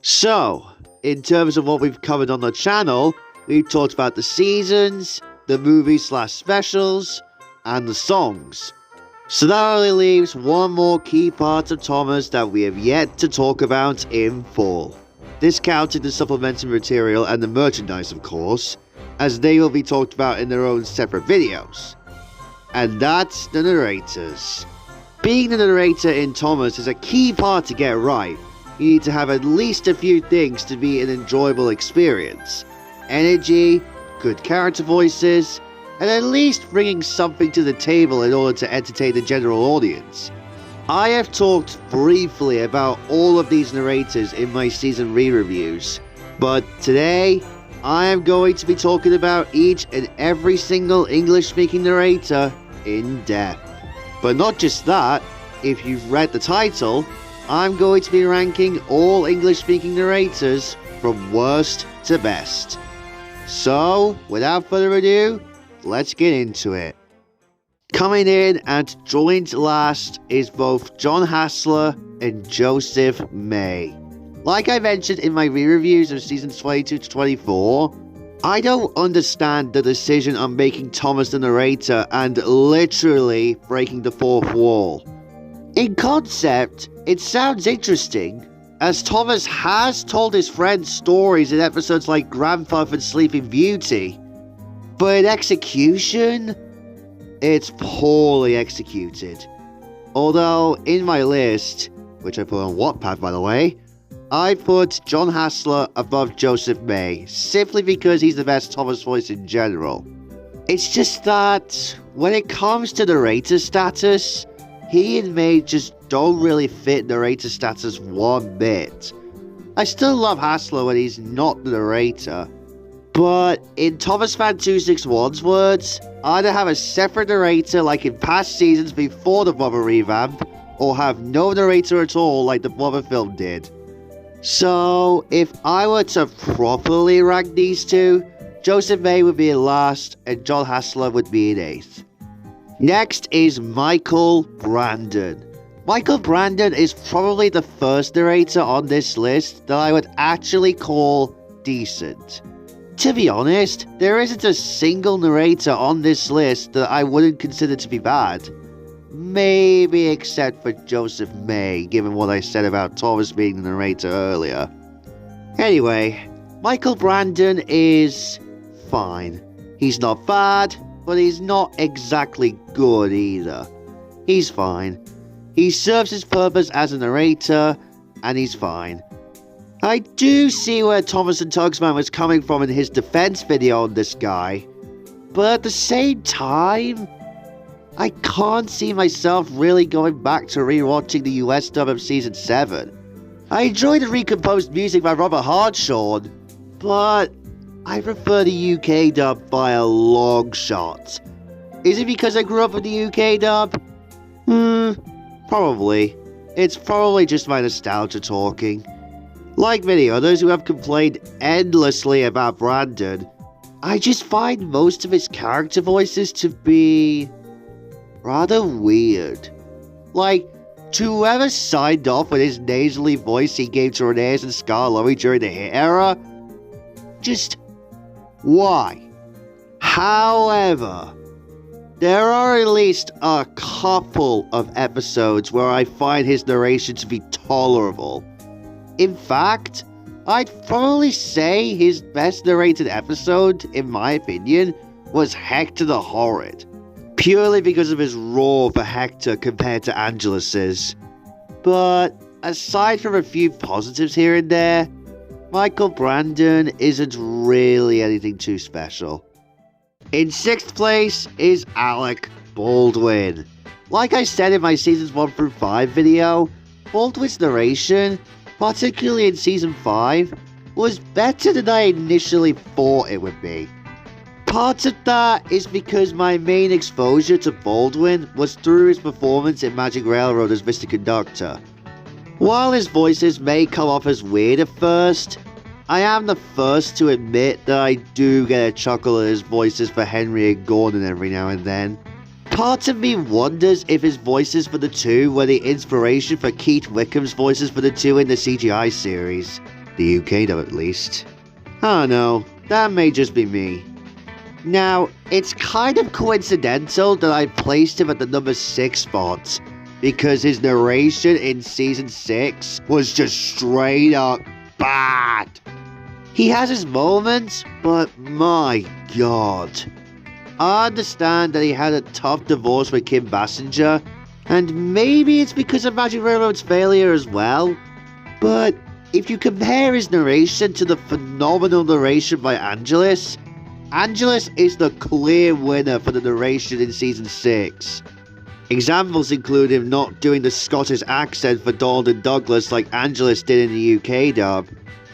So, in terms of what we've covered on the channel, we've talked about the seasons, the movies/specials, and the songs. So that only leaves one more key part of Thomas that we have yet to talk about in full. Discounting the supplementary material and the merchandise, of course, as they will be talked about in their own separate videos. And that's the narrators. Being the narrator in Thomas is a key part to get right. You need to have at least a few things to be an enjoyable experience. Energy, good character voices, and at least bringing something to the table in order to entertain the general audience. I have talked briefly about all of these narrators in my season re-reviews, but today I am going to be talking about each and every single English-speaking narrator in depth. But not just that, if you've read the title, I'm going to be ranking all English-speaking narrators from worst to best. So, without further ado, let's get into it. Coming in at joint last is both Jon Hassler and Joseph May. Like I mentioned in my re-reviews of seasons 22 to 24, I don't understand the decision on making Thomas the narrator and literally breaking the fourth wall. In concept, it sounds interesting, as Thomas has told his friends stories in episodes like Grandpa and Sleeping Beauty, but in execution, it's poorly executed. Although, in my list, which I put on Wattpad by the way, I put Jon Hassler above Joseph May, simply because he's the best Thomas voice in general. It's just that, when it comes to narrator status, he and May just don't really fit narrator status one bit. I still love Hassler when he's not the narrator, but in Thomas Fan 261's words, either have a separate narrator like in past seasons before the Bubba revamp, or have no narrator at all like the Bubba film did. So, if I were to properly rank these two, Joseph May would be in last and Jon Hassler would be in 8th. Next is Michael Brandon. Michael Brandon is probably the first narrator on this list that I would actually call decent. To be honest, there isn't a single narrator on this list that I wouldn't consider to be bad. Maybe except for Joseph May, given what I said about Thomas being the narrator earlier. Anyway, Michael Brandon is fine. He's not bad, but he's not exactly good either. He's fine. He serves his purpose as a narrator, and he's fine. I do see where Thomas and Tugsman was coming from in his defense video on this guy, but at the same time, I can't see myself really going back to rewatching the US dub of Season 7. I enjoy the recomposed music by Robert Hartshorn, but I prefer the UK dub by a long shot. Is it because I grew up with the UK dub? Probably. It's probably just my nostalgia talking. Like many others who have complained endlessly about Brandon, I just find most of his character voices to be rather weird. Like, to whoever signed off with his nasally voice he gave to Rhaenyra and Scarlowe during the Hit era, just why? However, there are at least a couple of episodes where I find his narration to be tolerable. In fact, I'd probably say his best narrated episode, in my opinion, was Hector the Horrid. Purely because of his roar for Hector compared to Angelus's. But aside from a few positives here and there, Michael Brandon isn't really anything too special. In 6th place is Alec Baldwin. Like I said in my seasons 1 through 5 video, Baldwin's narration, particularly in season 5, was better than I initially thought it would be. Part of that is because my main exposure to Baldwin was through his performance in Magic Railroad as Mr. Conductor. While his voices may come off as weird at first, I am the first to admit that I do get a chuckle at his voices for Henry and Gordon every now and then. Part of me wonders if his voices for the two were the inspiration for Keith Wickham's voices for the two in the CGI series. The UK dub at least. I don't know, that may just be me. Now, it's kind of coincidental that I placed him at the number 6 spot, because his narration in season 6 was just straight up bad. He has his moments, but my god. I understand that he had a tough divorce with Kim Basinger, and maybe it's because of Magic Railroad's failure as well, but if you compare his narration to the phenomenal narration by Angelus, Angelus is the clear winner for the narration in season 6. Examples include him not doing the Scottish accent for Donald and Douglas like Angelus did in the UK dub,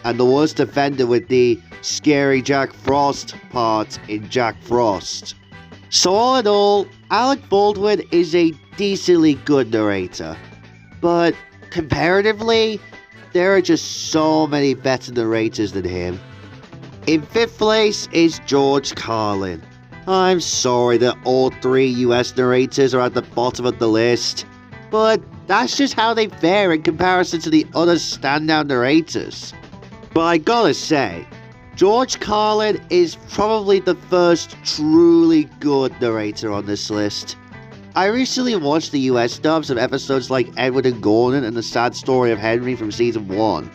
and the worst offender with the scary Jack Frost part in Jack Frost. So all in all, Alec Baldwin is a decently good narrator, but comparatively, there are just so many better narrators than him. In 5th place is George Carlin. I'm sorry that all 3 US narrators are at the bottom of the list, but that's just how they fare in comparison to the other standout narrators. But I gotta say, George Carlin is probably the first truly good narrator on this list. I recently watched the US dubs of episodes like Edward and Gordon and the Sad Story of Henry from season 1,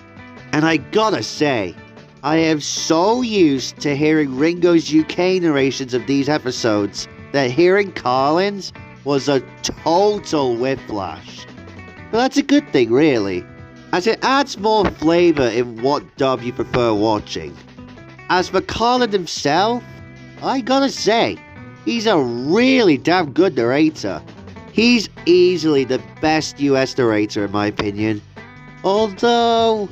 and I gotta say, I am so used to hearing Ringo's UK narrations of these episodes that hearing Carlin's was a total whiplash. But that's a good thing really, as it adds more flavour in what dub you prefer watching. As for Carlin himself, I gotta say, he's a really damn good narrator. He's easily the best US narrator in my opinion, although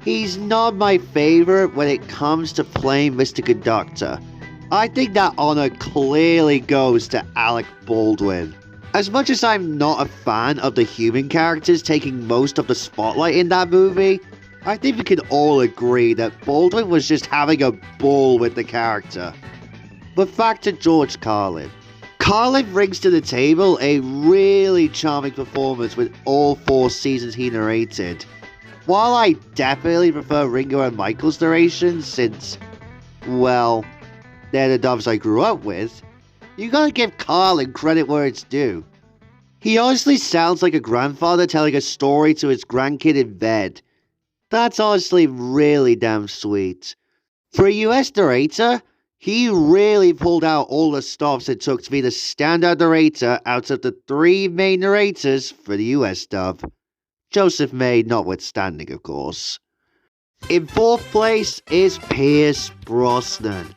he's not my favourite when it comes to playing Mr. Conductor. I think that honour clearly goes to Alec Baldwin. As much as I'm not a fan of the human characters taking most of the spotlight in that movie, I think we can all agree that Baldwin was just having a ball with the character. But back to George Carlin. Carlin brings to the table a really charming performance with all 4 seasons he narrated. While I definitely prefer Ringo and Michael's narrations since, well, they're the dubs I grew up with, you gotta give Carlin credit where it's due. He honestly sounds like a grandfather telling a story to his grandkid in bed. That's honestly really damn sweet. For a US narrator, he really pulled out all the stops it took to be the standout narrator out of the 3 main narrators for the US dub. Joseph May notwithstanding, of course. In 4th place is Pierce Brosnan.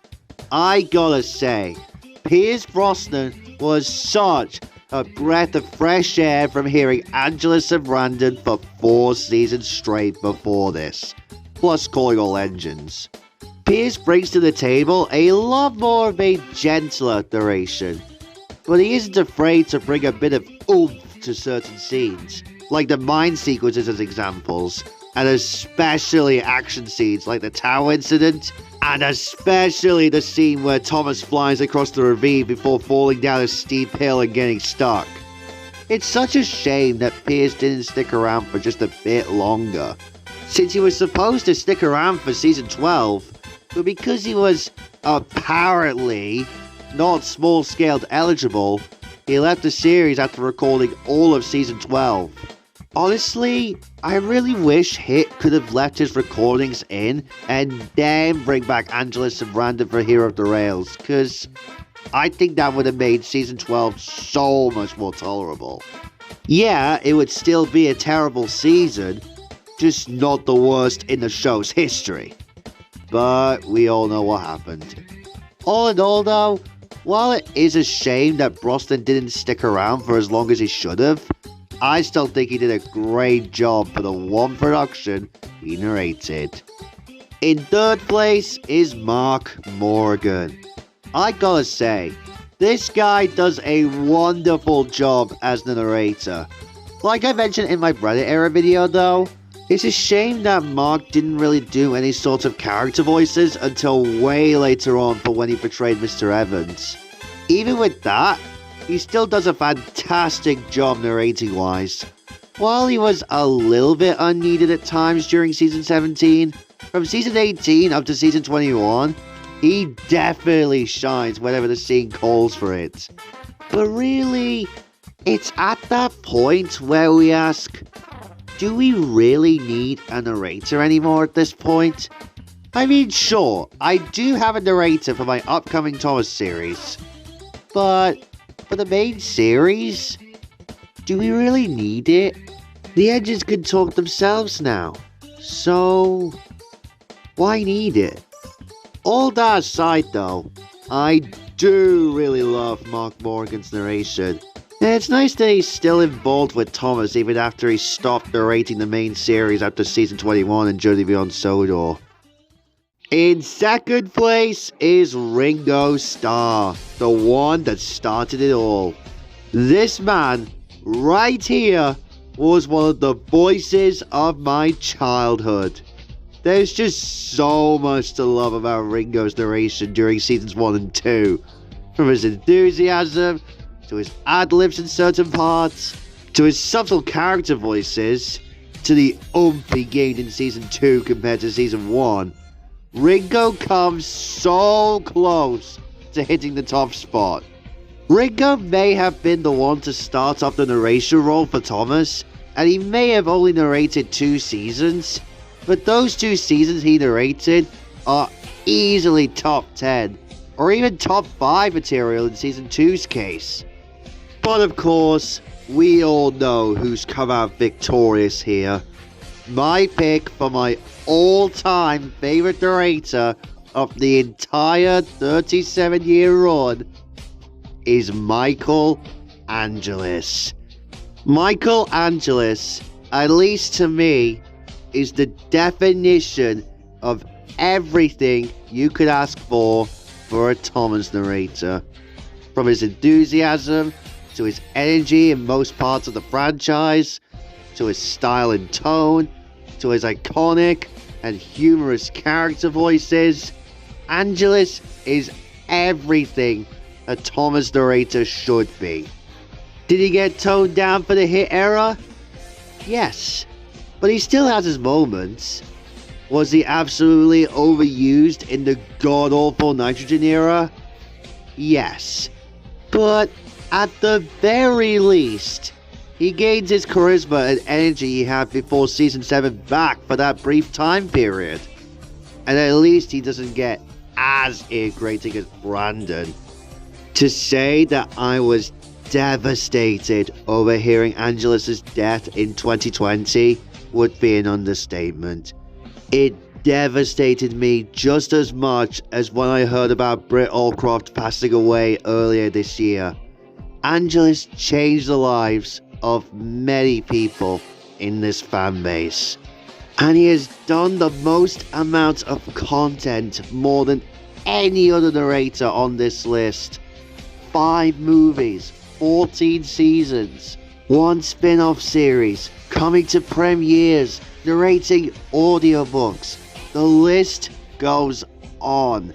I gotta say, Pierce Brosnan was such a breath of fresh air from hearing Angelus and Brandon for 4 seasons straight before this, plus calling all engines. Pierce brings to the table a lot more of a gentler narration, but he isn't afraid to bring a bit of oomph to certain scenes, like the mine sequences as examples, and especially action scenes like the tower incident, and especially the scene where Thomas flies across the ravine before falling down a steep hill and getting stuck. It's such a shame that Pierce didn't stick around for just a bit longer, since he was supposed to stick around for season 12, but because he was apparently not small-scaled eligible, he left the series after recording all of season 12. Honestly, I really wish Hit could have left his recordings in and then bring back Angelus and Brandon for Hero of the Rails, because I think that would have made season 12 so much more tolerable. Yeah, it would still be a terrible season, just not the worst in the show's history. But we all know what happened. All in all though, while it is a shame that Brosnan didn't stick around for as long as he should have, I still think he did a great job for the one production he narrated. In third place is Mark Morgan. I gotta say, this guy does a wonderful job as the narrator. Like I mentioned in my Reddit era video though, it's a shame that Mark didn't really do any sort of character voices until way later on for when he portrayed Mr. Evans. Even with that, he still does a fantastic job narrating wise. While he was a little bit unneeded at times during season 17, from season 18 up to season 21, he definitely shines whenever the scene calls for it. But really, it's at that point where we ask, do we really need a narrator anymore at this point? I mean, sure, I do have a narrator for my upcoming Thomas series, but for the main series, do we really need it? The engines can talk themselves now, so why need it? All that aside though, I do really love Mark Morgan's narration. And it's nice that he's still involved with Thomas even after he stopped narrating the main series after season 21 and Journey Beyond Sodor. In second place is Ringo Starr, the one that started it all. This man, right here, was one of the voices of my childhood. There's just so much to love about Ringo's narration during seasons 1 and 2. From his enthusiasm, to his ad-libs in certain parts, to his subtle character voices, to the oomph he gained in season 2 compared to season 1. Ringo comes so close to hitting the top spot. Ringo may have been the one to start off the narration role for Thomas, and he may have only narrated 2 seasons, but those 2 seasons he narrated are easily top 10, or even top 5 material in season 2's case. But of course, we all know who's come out victorious here. My pick for my all-time favorite narrator of the entire 37-year run is Michael Angelis. Michael Angelis, at least to me, is the definition of everything you could ask for a Thomas narrator. From his enthusiasm, to his energy in most parts of the franchise, to his style and tone, to his iconic and humorous character voices, Angelis is everything a Thomas narrator should be. Did he get toned down for the hit era? Yes, but he still has his moments. Was he absolutely overused in the god-awful Nitrogen era? Yes, but at the very least, he gains his charisma and energy he had before season 7 back for that brief time period. And at least he doesn't get as ear-grating as Brandon. To say that I was devastated over hearing Angelis' death in 2020 would be an understatement. It devastated me just as much as when I heard about Britt Allcroft passing away earlier this year. Angelis changed the lives of many people in this fan base, and he has done the most amount of content more than any other narrator on this list. 5 movies, 14 seasons, 1 spin-off series, coming to premieres, narrating audiobooks. The list goes on.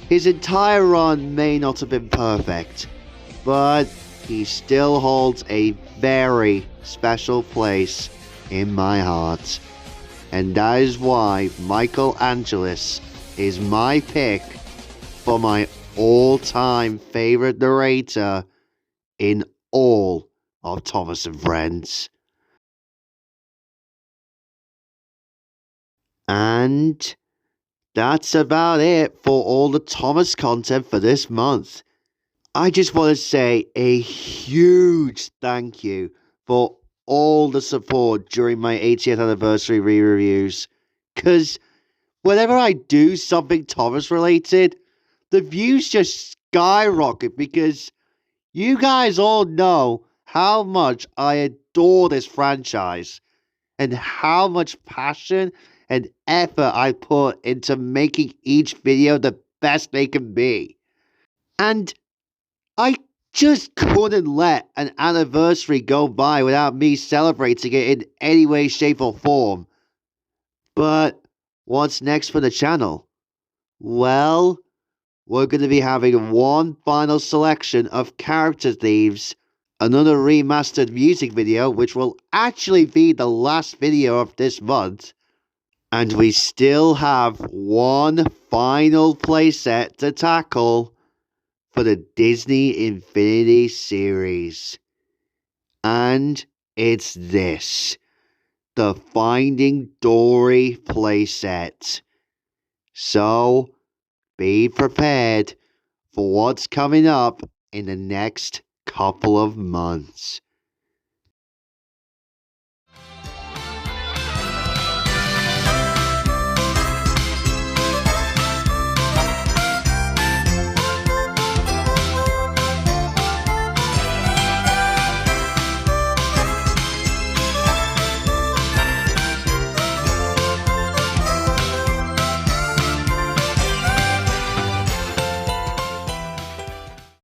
His entire run may not have been perfect, but he still holds a very special place in my heart. And that is why Michael Angelis is my pick for my all-time favorite narrator in all of Thomas and Friends. And that's about it for all the Thomas content for this month. I just want to say a huge thank you for all the support during my 80th anniversary re-reviews. Because whenever I do something Thomas related, the views just skyrocket because you guys all know how much I adore this franchise and how much passion and effort I put into making each video the best they can be. And I just couldn't let an anniversary go by without me celebrating it in any way, shape, or form. But what's next for the channel? Well, we're going to be having one final selection of character themes, another remastered music video, which will actually be the last video of this month, and we still have one final playset to tackle for the Disney Infinity series. And it's this, the Finding Dory playset. So, be prepared for what's coming up in the next couple of months.